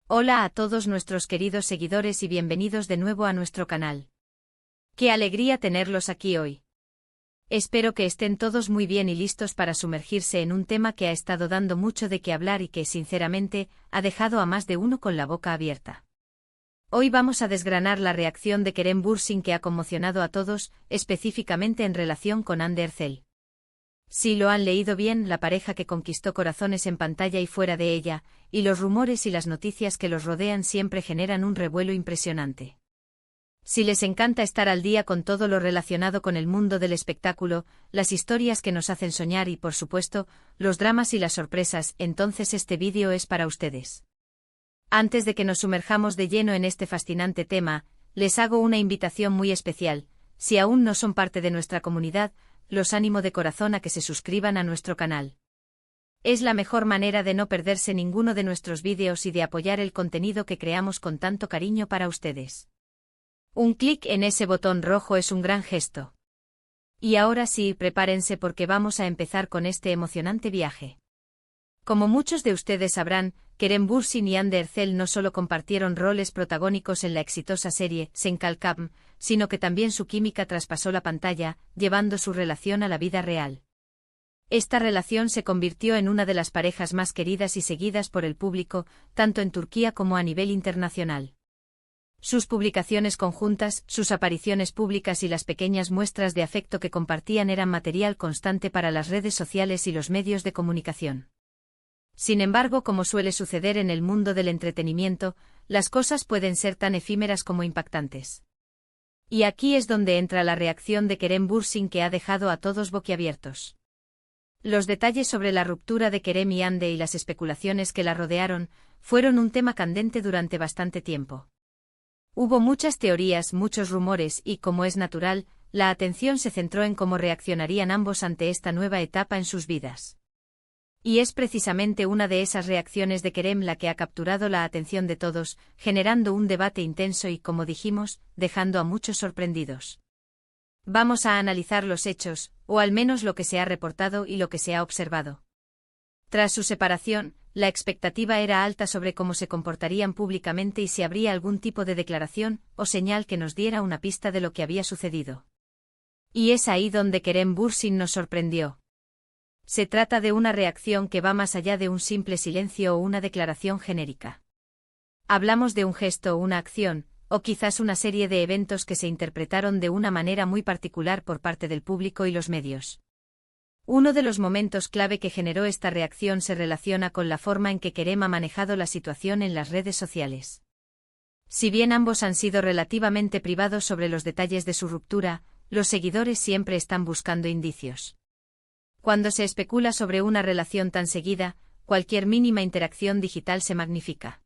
Hola a todos nuestros queridos seguidores y bienvenidos de nuevo a nuestro canal. ¡Qué alegría tenerlos aquí hoy! Espero que estén todos muy bien y listos para sumergirse en un tema que ha estado dando mucho de qué hablar y que, sinceramente, ha dejado a más de uno con la boca abierta. Hoy vamos a desgranar la reacción de Kerem Bürsin que ha conmocionado a todos, específicamente en relación con Hande Erçel. Si lo han leído bien, la pareja que conquistó corazones en pantalla y fuera de ella, y los rumores y las noticias que los rodean siempre generan un revuelo impresionante. Si les encanta estar al día con todo lo relacionado con el mundo del espectáculo, las historias que nos hacen soñar y, por supuesto, los dramas y las sorpresas, entonces este vídeo es para ustedes. Antes de que nos sumerjamos de lleno en este fascinante tema, les hago una invitación muy especial. Si aún no son parte de nuestra comunidad, los animo de corazón a que se suscriban a nuestro canal. Es la mejor manera de no perderse ninguno de nuestros vídeos y de apoyar el contenido que creamos con tanto cariño para ustedes. Un clic en ese botón rojo es un gran gesto. Y ahora sí, prepárense porque vamos a empezar con este emocionante viaje. Como muchos de ustedes sabrán, Kerem Bürsin y Hande Erçel no solo compartieron roles protagónicos en la exitosa serie Sen Kalkam, sino que también su química traspasó la pantalla, llevando su relación a la vida real. Esta relación se convirtió en una de las parejas más queridas y seguidas por el público, tanto en Turquía como a nivel internacional. Sus publicaciones conjuntas, sus apariciones públicas y las pequeñas muestras de afecto que compartían eran material constante para las redes sociales y los medios de comunicación. Sin embargo, como suele suceder en el mundo del entretenimiento, las cosas pueden ser tan efímeras como impactantes. Y aquí es donde entra la reacción de Kerem Bürsin que ha dejado a todos boquiabiertos. Los detalles sobre la ruptura de Kerem y Hande y las especulaciones que la rodearon fueron un tema candente durante bastante tiempo. Hubo muchas teorías, muchos rumores y, como es natural, la atención se centró en cómo reaccionarían ambos ante esta nueva etapa en sus vidas. Y es precisamente una de esas reacciones de Kerem la que ha capturado la atención de todos, generando un debate intenso y, como dijimos, dejando a muchos sorprendidos. Vamos a analizar los hechos, o al menos lo que se ha reportado y lo que se ha observado. Tras su separación, la expectativa era alta sobre cómo se comportarían públicamente y si habría algún tipo de declaración o señal que nos diera una pista de lo que había sucedido. Y es ahí donde Kerem Bürsin nos sorprendió. Se trata de una reacción que va más allá de un simple silencio o una declaración genérica. Hablamos de un gesto o una acción, o quizás una serie de eventos que se interpretaron de una manera muy particular por parte del público y los medios. Uno de los momentos clave que generó esta reacción se relaciona con la forma en que Kerem ha manejado la situación en las redes sociales. Si bien ambos han sido relativamente privados sobre los detalles de su ruptura, los seguidores siempre están buscando indicios. Cuando se especula sobre una relación tan seguida, cualquier mínima interacción digital se magnifica.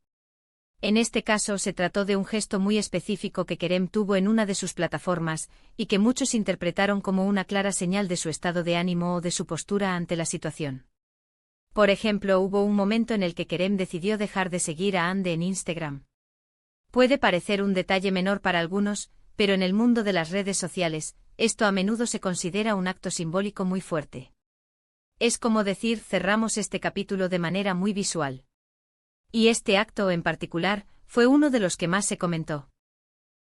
En este caso se trató de un gesto muy específico que Kerem tuvo en una de sus plataformas, y que muchos interpretaron como una clara señal de su estado de ánimo o de su postura ante la situación. Por ejemplo, hubo un momento en el que Kerem decidió dejar de seguir a Hande en Instagram. Puede parecer un detalle menor para algunos, pero en el mundo de las redes sociales, esto a menudo se considera un acto simbólico muy fuerte. Es como decir, cerramos este capítulo de manera muy visual. Y este acto en particular, fue uno de los que más se comentó.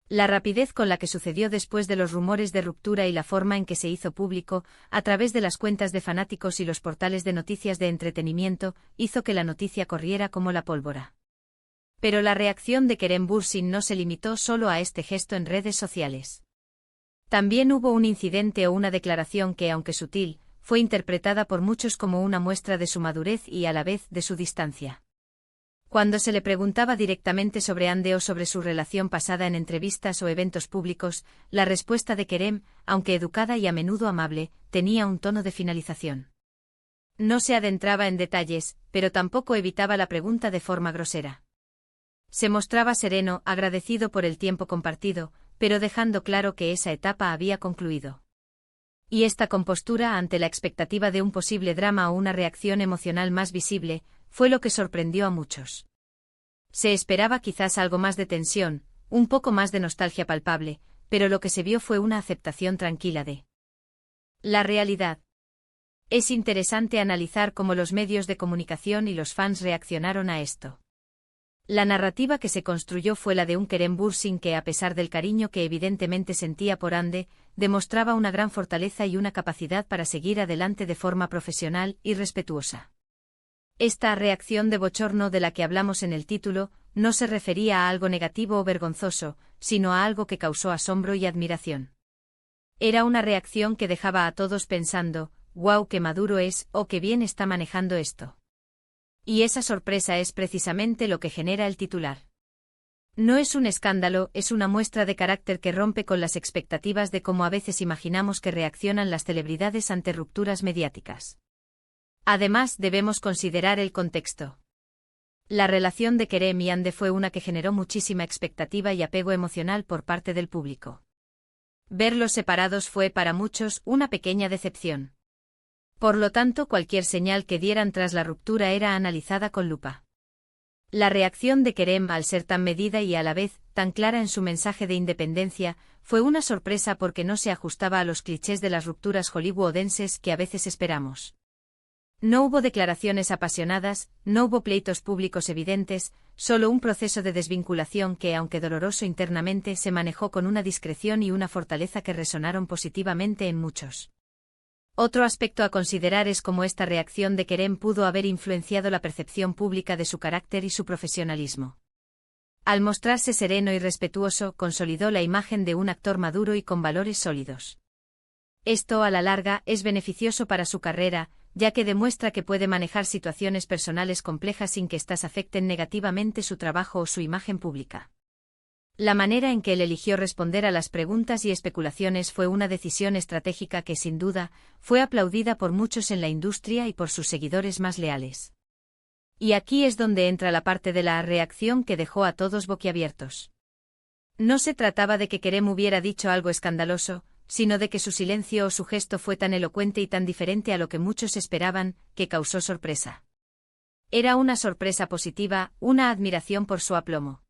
La rapidez con la que sucedió después de los rumores de ruptura y la forma en que se hizo público, a través de las cuentas de fanáticos y los portales de noticias de entretenimiento, hizo que la noticia corriera como la pólvora. Pero la reacción de Kerem Bürsin no se limitó solo a este gesto en redes sociales. También hubo un incidente o una declaración que, aunque sutil, fue interpretada por muchos como una muestra de su madurez y a la vez de su distancia. Cuando se le preguntaba directamente sobre Hande o sobre su relación pasada en entrevistas o eventos públicos, la respuesta de Kerem, aunque educada y a menudo amable, tenía un tono de finalización. No se adentraba en detalles, pero tampoco evitaba la pregunta de forma grosera. Se mostraba sereno, agradecido por el tiempo compartido, pero dejando claro que esa etapa había concluido. Y esta compostura ante la expectativa de un posible drama o una reacción emocional más visible, fue lo que sorprendió a muchos. Se esperaba quizás algo más de tensión, un poco más de nostalgia palpable, pero lo que se vio fue una aceptación tranquila de la realidad. Es interesante analizar cómo los medios de comunicación y los fans reaccionaron a esto. La narrativa que se construyó fue la de un Kerem Bürsin que, a pesar del cariño que evidentemente sentía por Hande, demostraba una gran fortaleza y una capacidad para seguir adelante de forma profesional y respetuosa. Esta reacción de bochorno de la que hablamos en el título no se refería a algo negativo o vergonzoso, sino a algo que causó asombro y admiración. Era una reacción que dejaba a todos pensando, «¡Guau, qué maduro es!» o «qué bien está manejando esto». Y esa sorpresa es precisamente lo que genera el titular. No es un escándalo, es una muestra de carácter que rompe con las expectativas de cómo a veces imaginamos que reaccionan las celebridades ante rupturas mediáticas. Además, debemos considerar el contexto. La relación de Kerem y Hande fue una que generó muchísima expectativa y apego emocional por parte del público. Verlos separados fue para muchos una pequeña decepción. Por lo tanto, cualquier señal que dieran tras la ruptura era analizada con lupa. La reacción de Kerem, al ser tan medida y a la vez tan clara en su mensaje de independencia, fue una sorpresa porque no se ajustaba a los clichés de las rupturas hollywoodenses que a veces esperamos. No hubo declaraciones apasionadas, no hubo pleitos públicos evidentes, solo un proceso de desvinculación que, aunque doloroso internamente, se manejó con una discreción y una fortaleza que resonaron positivamente en muchos. Otro aspecto a considerar es cómo esta reacción de Kerem pudo haber influenciado la percepción pública de su carácter y su profesionalismo. Al mostrarse sereno y respetuoso, consolidó la imagen de un actor maduro y con valores sólidos. Esto, a la larga, es beneficioso para su carrera, ya que demuestra que puede manejar situaciones personales complejas sin que éstas afecten negativamente su trabajo o su imagen pública. La manera en que él eligió responder a las preguntas y especulaciones fue una decisión estratégica que, sin duda, fue aplaudida por muchos en la industria y por sus seguidores más leales. Y aquí es donde entra la parte de la reacción que dejó a todos boquiabiertos. No se trataba de que Kerem hubiera dicho algo escandaloso, sino de que su silencio o su gesto fue tan elocuente y tan diferente a lo que muchos esperaban, que causó sorpresa. Era una sorpresa positiva, una admiración por su aplomo.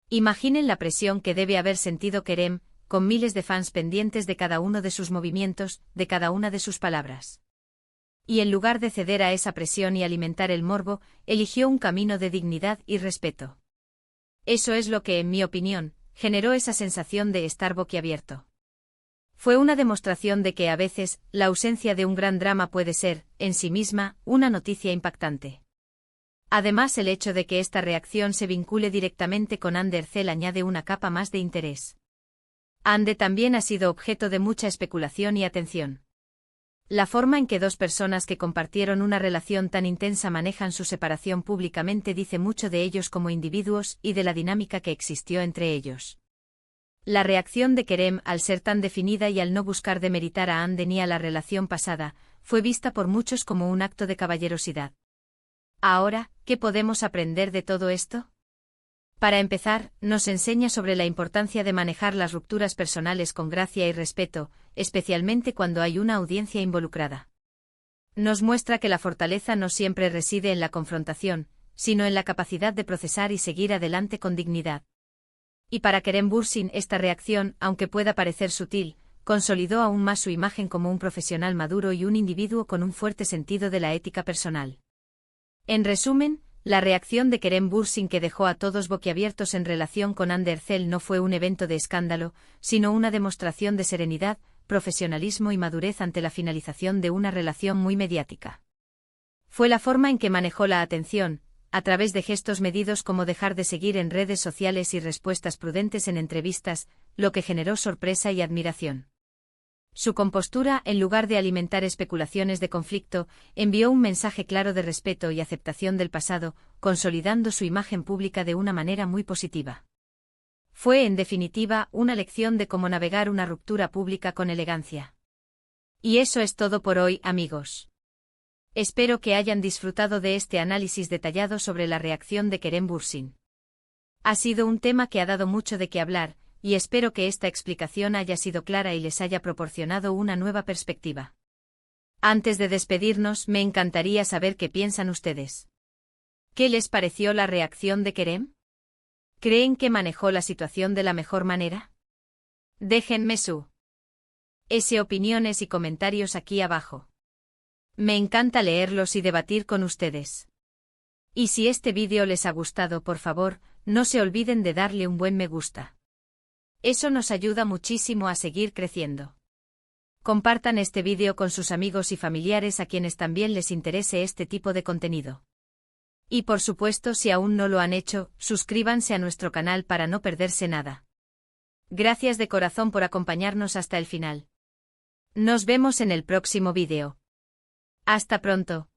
Imaginen la presión que debe haber sentido Kerem, con miles de fans pendientes de cada uno de sus movimientos, de cada una de sus palabras. Y en lugar de ceder a esa presión y alimentar el morbo, eligió un camino de dignidad y respeto. Eso es lo que, en mi opinión, generó esa sensación de estar boquiabierto. Fue una demostración de que a veces, la ausencia de un gran drama puede ser, en sí misma, una noticia impactante. Además, el hecho de que esta reacción se vincule directamente con Hande Erçel añade una capa más de interés. Hande también ha sido objeto de mucha especulación y atención. La forma en que dos personas que compartieron una relación tan intensa manejan su separación públicamente dice mucho de ellos como individuos y de la dinámica que existió entre ellos. La reacción de Kerem, al ser tan definida y al no buscar demeritar a Hande ni a la relación pasada, fue vista por muchos como un acto de caballerosidad. Ahora, ¿qué podemos aprender de todo esto? Para empezar, nos enseña sobre la importancia de manejar las rupturas personales con gracia y respeto, especialmente cuando hay una audiencia involucrada. Nos muestra que la fortaleza no siempre reside en la confrontación, sino en la capacidad de procesar y seguir adelante con dignidad. Y para Kerem Bürsin, esta reacción, aunque pueda parecer sutil, consolidó aún más su imagen como un profesional maduro y un individuo con un fuerte sentido de la ética personal. En resumen, la reacción de Kerem Bürsin que dejó a todos boquiabiertos en relación con Hande Erçel no fue un evento de escándalo, sino una demostración de serenidad, profesionalismo y madurez ante la finalización de una relación muy mediática. Fue la forma en que manejó la atención, a través de gestos medidos como dejar de seguir en redes sociales y respuestas prudentes en entrevistas, lo que generó sorpresa y admiración. Su compostura, en lugar de alimentar especulaciones de conflicto, envió un mensaje claro de respeto y aceptación del pasado, consolidando su imagen pública de una manera muy positiva. Fue, en definitiva, una lección de cómo navegar una ruptura pública con elegancia. Y eso es todo por hoy, amigos. Espero que hayan disfrutado de este análisis detallado sobre la reacción de Kerem Bürsin. Ha sido un tema que ha dado mucho de qué hablar, y espero que esta explicación haya sido clara y les haya proporcionado una nueva perspectiva. Antes de despedirnos, me encantaría saber qué piensan ustedes. ¿Qué les pareció la reacción de Kerem? ¿Creen que manejó la situación de la mejor manera? Déjenme sus opiniones y comentarios aquí abajo. Me encanta leerlos y debatir con ustedes. Y si este vídeo les ha gustado, por favor, no se olviden de darle un buen me gusta. Eso nos ayuda muchísimo a seguir creciendo. Compartan este vídeo con sus amigos y familiares a quienes también les interese este tipo de contenido. Y por supuesto, si aún no lo han hecho, suscríbanse a nuestro canal para no perderse nada. Gracias de corazón por acompañarnos hasta el final. Nos vemos en el próximo vídeo. Hasta pronto.